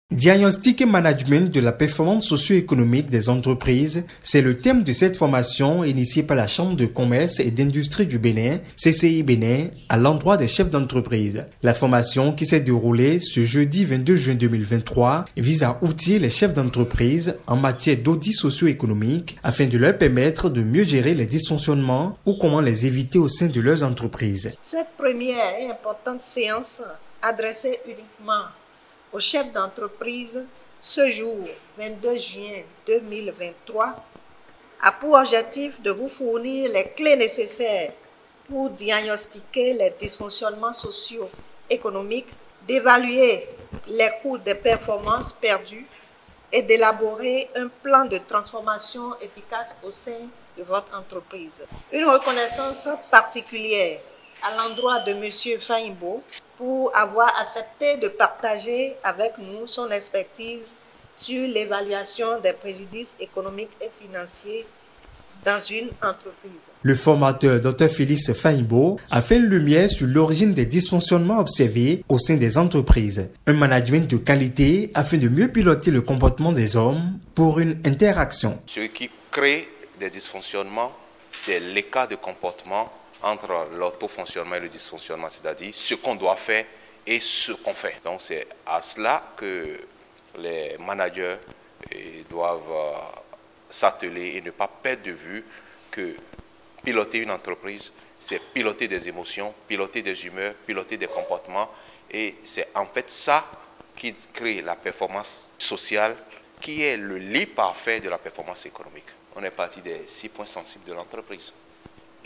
Diagnostic et management de la performance socio-économique des entreprises, c'est le thème de cette formation initiée par la Chambre de commerce et d'industrie du Bénin, CCI Bénin, à l'endroit des chefs d'entreprise. La formation qui s'est déroulée ce jeudi 22 juin 2023 vise à outiller les chefs d'entreprise en matière d'audit socio-économique afin de leur permettre de mieux gérer les dysfonctionnements ou comment les éviter au sein de leurs entreprises. Cette première et importante séance adressée uniquement aux chefs d'entreprise ce jour 22 juin 2023 a pour objectif de vous fournir les clés nécessaires pour diagnostiquer les dysfonctionnements socio-économiques, d'évaluer les coûts des performances perdues et d'élaborer un plan de transformation efficace au sein de votre entreprise. Une reconnaissance particulière à l'endroit de M. Fahimbo pour avoir accepté de partager avec nous son expertise sur l'évaluation des préjudices économiques et financiers dans une entreprise. Le formateur Dr Félix Fahimbo a fait lumière sur l'origine des dysfonctionnements observés au sein des entreprises. Un management de qualité afin de mieux piloter le comportement des hommes pour une interaction. Ce qui crée des dysfonctionnements, c'est l'écart de comportement entre l'autofonctionnement et le dysfonctionnement, c'est-à-dire ce qu'on doit faire et ce qu'on fait. Donc c'est à cela que les managers doivent s'atteler et ne pas perdre de vue que piloter une entreprise, c'est piloter des émotions, piloter des humeurs, piloter des comportements, et c'est en fait ça qui crée la performance sociale, qui est le lit parfait de la performance économique. On est parti des 6 points sensibles de l'entreprise.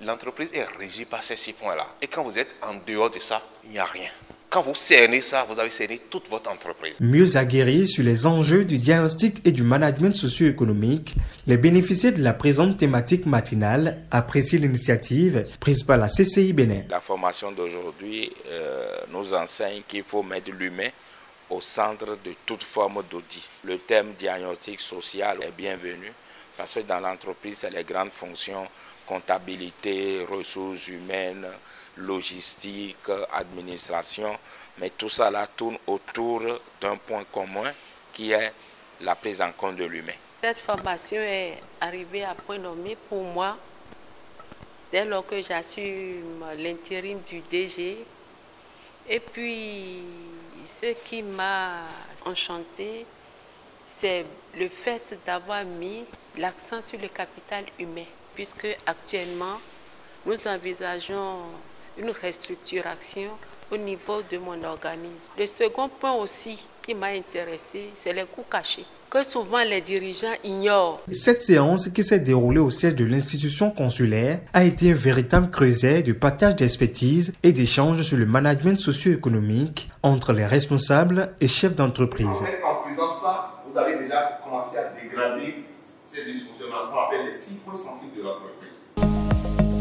L'entreprise est régie par ces 6 points-là. Et quand vous êtes en dehors de ça, il n'y a rien. Quand vous cernez ça, vous avez cerné toute votre entreprise. Mieux aguerris sur les enjeux du diagnostic et du management socio-économique, les bénéficiaires de la présente thématique matinale apprécient l'initiative prise par la CCI Bénin. La formation d'aujourd'hui nous enseigne qu'il faut mettre l'humain au centre de toute forme d'audit. Le thème diagnostic social est bienvenu parce que dans l'entreprise, c'est les grandes fonctions comptabilité, ressources humaines, logistique, administration, mais tout ça là tourne autour d'un point commun qui est la prise en compte de l'humain. Cette formation est arrivée à point nommé pour moi dès lors que j'assume l'intérim du DG. Et puis, ce qui m'a enchanté, c'est le fait d'avoir mis l'accent sur le capital humain, puisque actuellement, nous envisageons une restructuration au niveau de mon organisme. Le second point aussi qui m'a intéressé, c'est les coûts cachés, que souvent les dirigeants ignorent. Cette séance qui s'est déroulée au siège de l'institution consulaire a été un véritable creuset de partage d'expertise et d'échanges sur le management socio-économique entre les responsables et chefs d'entreprise. En fait, en faisant ça, vous avez déjà commencé à dégrader ces dysfonctionnements qu'on appelle les 6 points sensibles de l'entreprise.